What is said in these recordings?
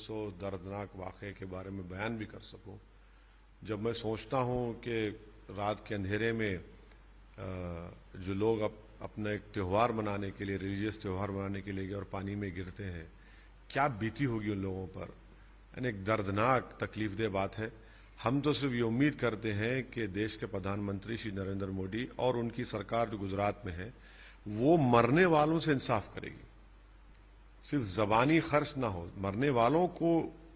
दर्दनाक वाक़े के बारे में बयान भी कर सकूं। जब मैं सोचता हूं कि रात के अंधेरे में जो लोग अपना एक त्यौहार मनाने के लिए, रिलीजियस त्यौहार मनाने के लिए और पानी में गिरते हैं, क्या बीती होगी उन लोगों पर। यानी एक दर्दनाक तकलीफदेह बात है। हम तो सिर्फ ये उम्मीद करते हैं कि देश के प्रधानमंत्री श्री नरेंद्र मोदी और उनकी सरकार जो गुजरात में है वो मरने वालों से इंसाफ करेगी, सिर्फ जबानी खर्च ना हो, मरने वालों को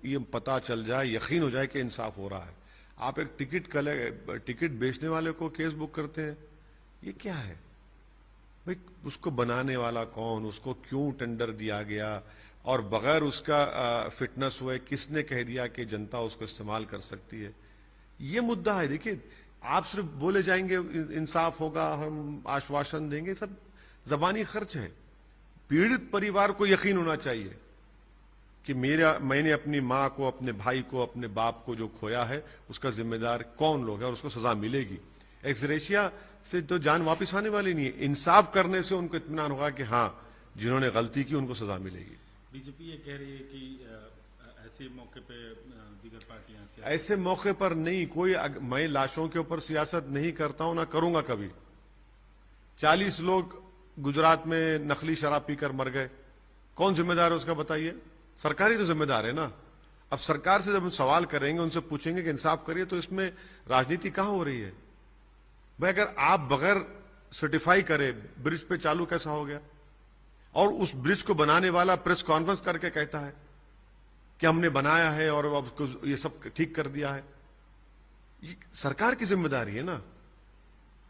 ये पता चल जाए, यकीन हो जाए कि इंसाफ हो रहा है। आप एक टिकट बेचने वाले को केस बुक करते हैं, ये क्या है भाई? उसको बनाने वाला कौन, उसको क्यों टेंडर दिया गया और बगैर उसका फिटनेस हुए किसने कह दिया कि जनता उसको इस्तेमाल कर सकती है? ये मुद्दा है। देखिए, आप सिर्फ बोले जाएंगे इंसाफ होगा, हम आश्वासन देंगे, सब जबानी खर्च है। पीड़ित परिवार को यकीन होना चाहिए कि मैंने अपनी मां को, अपने भाई को, अपने बाप को जो खोया है उसका जिम्मेदार कौन लोग है और उसको सजा मिलेगी। एक्सग्रेशिया से तो जान वापस आने वाली नहीं है। इंसाफ करने से उनको इत्मीनान होगा कि हाँ, जिन्होंने गलती की उनको सजा मिलेगी। बीजेपी ये कह रही है कि ऐसे मौके पे दीगर पार्टियां, ऐसे मौके पर नहीं कोई, मैं लाशों के ऊपर सियासत नहीं करता हूं, ना करूंगा कभी। 40 लोग गुजरात में नकली शराब पीकर मर गए, कौन जिम्मेदार है उसका बताइए? सरकार ही तो जिम्मेदार है ना। अब सरकार से जब हम सवाल करेंगे, उनसे पूछेंगे कि इंसाफ करिए, तो इसमें राजनीति कहां हो रही है भाई? अगर आप बगैर सर्टिफाई करे ब्रिज पे चालू कैसा हो गया? और उस ब्रिज को बनाने वाला प्रेस कॉन्फ्रेंस करके कहता है कि हमने बनाया है और अब उसको ये सब ठीक कर दिया है। ये सरकार की जिम्मेदारी है ना।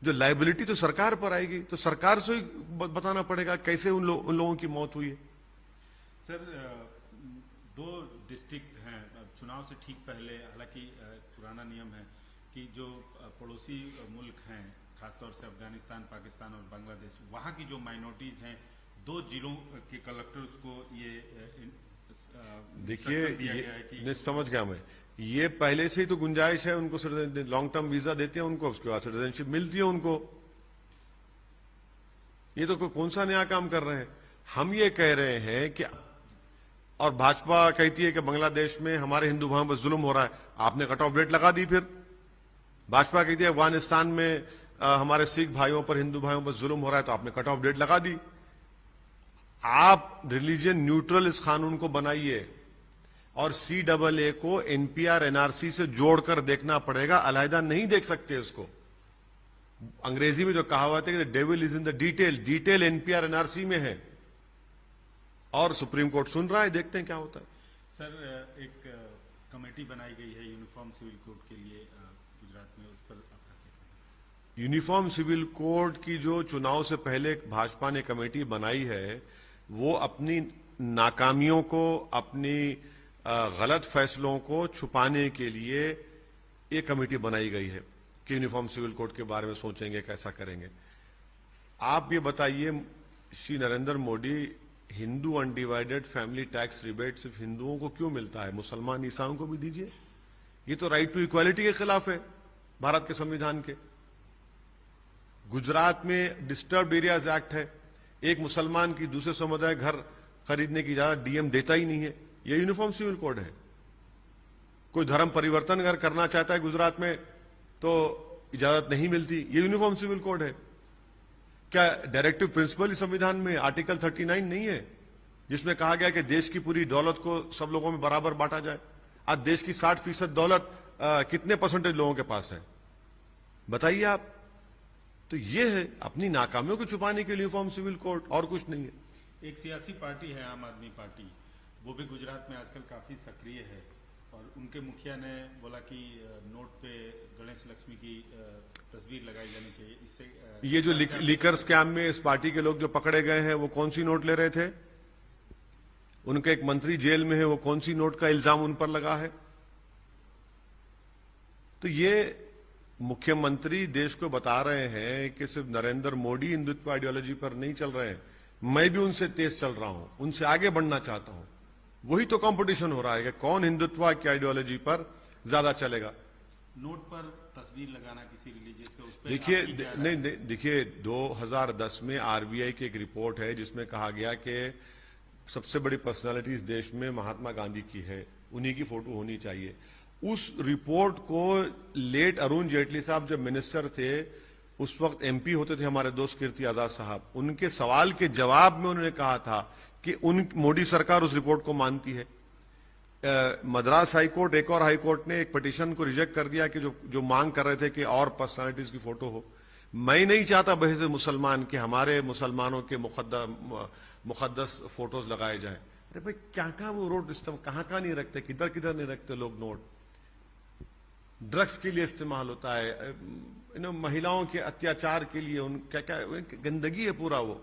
जो लायबिलिटी तो सरकार पर आएगी, तो सरकार से ही बताना पड़ेगा कैसे उन लोगों की मौत हुई है। सर, 2 डिस्ट्रिक्ट हैं चुनाव से ठीक पहले, हालांकि पुराना नियम है कि जो पड़ोसी मुल्क हैं, खासतौर से अफगानिस्तान, पाकिस्तान और बांग्लादेश, वहां की जो माइनॉरिटीज हैं, 2 जिलों के कलेक्टर्स को ये देखिए, ये समझ गया मैं। ये पहले से ही तो गुंजाइश है, उनको लॉन्ग टर्म वीजा देते हैं उनको, उसके बाद सिटीजनशिप मिलती है उनको। ये तो कौन सा नया काम कर रहे हैं? हम ये कह रहे हैं कि, और भाजपा कहती है कि बांग्लादेश में हमारे हिंदू भाइयों पर जुल्म हो रहा है, आपने कट ऑफ डेट लगा दी। फिर भाजपा कहती है अफगानिस्तान में हमारे सिख भाइयों पर, हिंदू भाइयों पर जुल्म हो रहा है, तो आपने कट ऑफ डेट लगा दी। आप रिलीजन न्यूट्रल इस कानून को बनाइए और CAA को NPR NRC से जोड़कर देखना पड़ेगा, अलहदा नहीं देख सकते उसको। अंग्रेजी में जो कहावत है कि the devil is in the detail, detail NPR NRC में है और सुप्रीम कोर्ट सुन रहा है, देखते हैं क्या होता है। सर, एक कमेटी बनाई गई है यूनिफॉर्म सिविल कोड के लिए गुजरात में, उस पर यूनिफॉर्म सिविल कोड की जो चुनाव से पहले भाजपा ने कमेटी बनाई है, वो अपनी नाकामियों को, अपनी गलत फैसलों को छुपाने के लिए एक कमेटी बनाई गई है कि यूनिफॉर्म सिविल कोड के बारे में सोचेंगे, कैसा करेंगे। आप ये बताइए, Shri Narendra Modi, Hindu undivided family tax rebate सिर्फ हिंदुओं को क्यों मिलता है? मुसलमान ईसाइयों को भी दीजिए। ये तो राइट टू इक्वालिटी के खिलाफ है भारत के संविधान के। गुजरात में डिस्टर्ब्ड एरियाज एक्ट है, एक मुसलमान की दूसरे समुदाय घर खरीदने की इजाजत DM देता ही नहीं है। यह यूनिफॉर्म सिविल कोड है। कोई धर्म परिवर्तन अगर करना चाहता है गुजरात में तो इजाजत नहीं मिलती, ये यूनिफॉर्म सिविल कोड है। क्या डायरेक्टिव प्रिंसिपल इस संविधान में आर्टिकल 39 नहीं है, जिसमें कहा गया कि देश की पूरी दौलत को सब लोगों में बराबर बांटा जाए? आज देश की 60% दौलत कितने परसेंटेज लोगों के पास है बताइए आप? तो ये है अपनी नाकामियों को छुपाने के लिए यूनिफॉर्म सिविल कोड, और कुछ नहीं है। एक सियासी पार्टी है आम आदमी पार्टी, वो भी गुजरात में आजकल काफी सक्रिय है और उनके मुखिया ने बोला कि नोट पे गणेश लक्ष्मी की तस्वीर लगाई जानी चाहिए। इससे ये जो लीकर स्कैम में इस पार्टी के लोग जो पकड़े गए हैं, वो कौन सी नोट ले रहे थे? उनके एक मंत्री जेल में है, वो कौन सी नोट का इल्जाम उन पर लगा है? तो ये मुख्यमंत्री देश को बता रहे हैं कि सिर्फ नरेंद्र मोदी हिंदुत्व आइडियोलॉजी पर नहीं चल रहे हैं, मैं भी उनसे तेज चल रहा हूं, उनसे आगे बढ़ना चाहता हूं। वही तो कंपटीशन हो रहा है कि कौन हिंदुत्व की आइडियोलॉजी पर ज्यादा चलेगा। नोट पर तस्वीर लगाना किसी रिलीजियस के, उस पर देखिए, नहीं देखिए, 2010 में RBI की एक रिपोर्ट है जिसमें कहा गया कि सबसे बड़ी पर्सनालिटी इस देश में महात्मा गांधी की है, उन्हीं की फोटो होनी चाहिए। उस रिपोर्ट को लेट अरुण जेटली साहब जब मिनिस्टर थे, उस वक्त एमपी होते थे हमारे दोस्त कीर्ति आजाद साहब, उनके सवाल के जवाब में उन्होंने कहा था कि मोदी सरकार उस रिपोर्ट को मानती है। मद्रास हाईकोर्ट, एक और हाईकोर्ट ने एक पिटीशन को रिजेक्ट कर दिया कि जो मांग कर रहे थे कि और पर्सनालिटीज की फोटो हो। मैं नहीं चाहता बहस मुसलमान कि हमारे मुसलमानों के मुकद्दस फोटोज लगाए जाए। अरे भाई क्या वो रोड सिस्टम कहां नहीं रखते, किधर किधर नहीं रखते लोग नोट। ड्रग्स के लिए इस्तेमाल होता है, महिलाओं के अत्याचार के लिए, क्या क्या गंदगी है पूरा वो।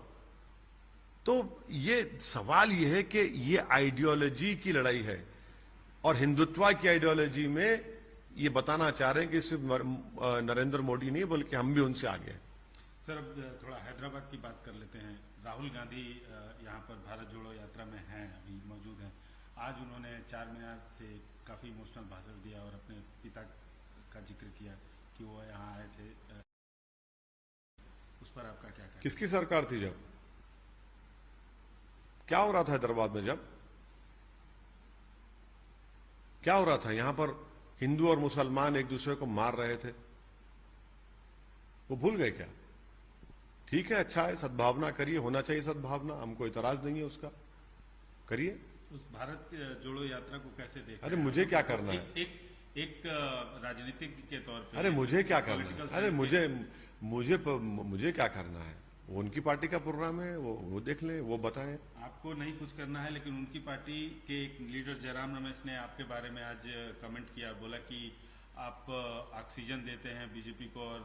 तो ये सवाल ये है कि ये आइडियोलॉजी की लड़ाई है, और हिंदुत्व की आइडियोलॉजी में ये बताना चाह रहे हैं कि सिर्फ नरेंद्र मोदी नहीं बल्कि हम भी उनसे आगे हैं। सर, अब थोड़ा हैदराबाद की बात कर लेते हैं। राहुल गांधी यहाँ पर भारत जोड़ो यात्रा में हैं, अभी मौजूद हैं। आज उन्होंने चार मीनार से काफी इमोशनल भाषण दिया और अपने पिता का जिक्र किया कि वो यहाँ आए थे। उस पर आपका क्या कहना? किसकी सरकार थी जब? क्या हो रहा था हैदराबाद में? जब क्या हो रहा था? यहां पर हिंदू और मुसलमान एक दूसरे को मार रहे थे, वो भूल गए क्या? ठीक है, अच्छा है, सद्भावना करिए, होना चाहिए सद्भावना, हमको इतराज नहीं है उसका, करिए। उस भारत जोड़ो यात्रा को कैसे देखते? अरे मुझे क्या करना है? एक राजनीतिक के तौर पे। अरे मुझे क्या करना है? अरे मुझे क्या करना है? वो उनकी पार्टी का प्रोग्राम है, वो देख लें, वो बताएं। आपको नहीं कुछ करना है, लेकिन उनकी पार्टी के एक लीडर जयराम रमेश ने आपके बारे में आज कमेंट किया, बोला कि आप ऑक्सीजन देते हैं बीजेपी को, और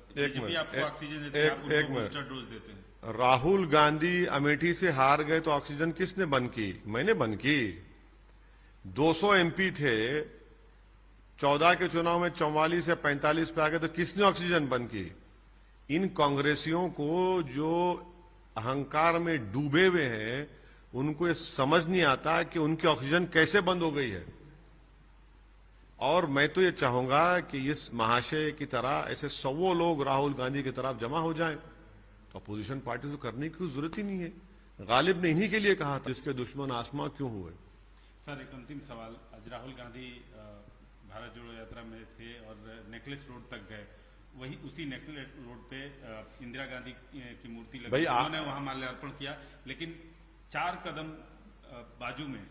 बीजेपी आपको ऑक्सीजन देते हैं, आप उनको बूस्टर डोज देते हैं। राहुल गांधी अमेठी से हार गए तो ऑक्सीजन किसने बंद की? मैंने बंद की। 200 एमपी थे, 14 के चुनाव में 44 या 45 पे आ गए तो किसने ऑक्सीजन बंद की? इन कांग्रेसियों को जो अहंकार में डूबे हुए हैं, उनको ये समझ नहीं आता कि उनकी ऑक्सीजन कैसे बंद हो गई है। और मैं तो ये चाहूंगा कि इस महाशय की तरह ऐसे 100 लोग राहुल गांधी की तरफ जमा हो जाएं, तो अपोजिशन पार्टी को करने की जरूरत ही नहीं है। गालिब ने इन्हीं के लिए कहा था, जिसके दुश्मन आसमां क्यों हुए। सर, एक अंतिम सवाल। आज राहुल गांधी भारत जोड़ो यात्रा में थे और नेकलेस रोड तक गए। वही उसी नेकलेस रोड पे इंदिरा गांधी की मूर्ति लगी, उन्होंने वहां माल्यार्पण किया, लेकिन 4 कदम बाजू में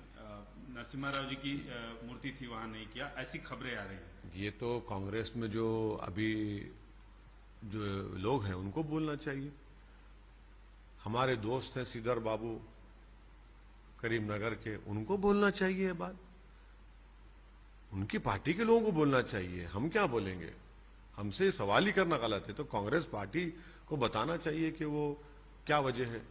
नरसिम्हा राव जी की मूर्ति थी, वहां नहीं किया। ऐसी खबरें आ रही हैं। ये तो कांग्रेस में जो अभी जो लोग हैं उनको बोलना चाहिए। हमारे दोस्त हैं सीधर बाबू करीमनगर के, उनको बोलना चाहिए ये बात। उनकी पार्टी के लोगों को बोलना चाहिए, हम क्या बोलेंगे? हमसे सवाल ही करना गलत है। तो कांग्रेस पार्टी को बताना चाहिए कि वो क्या वजह है।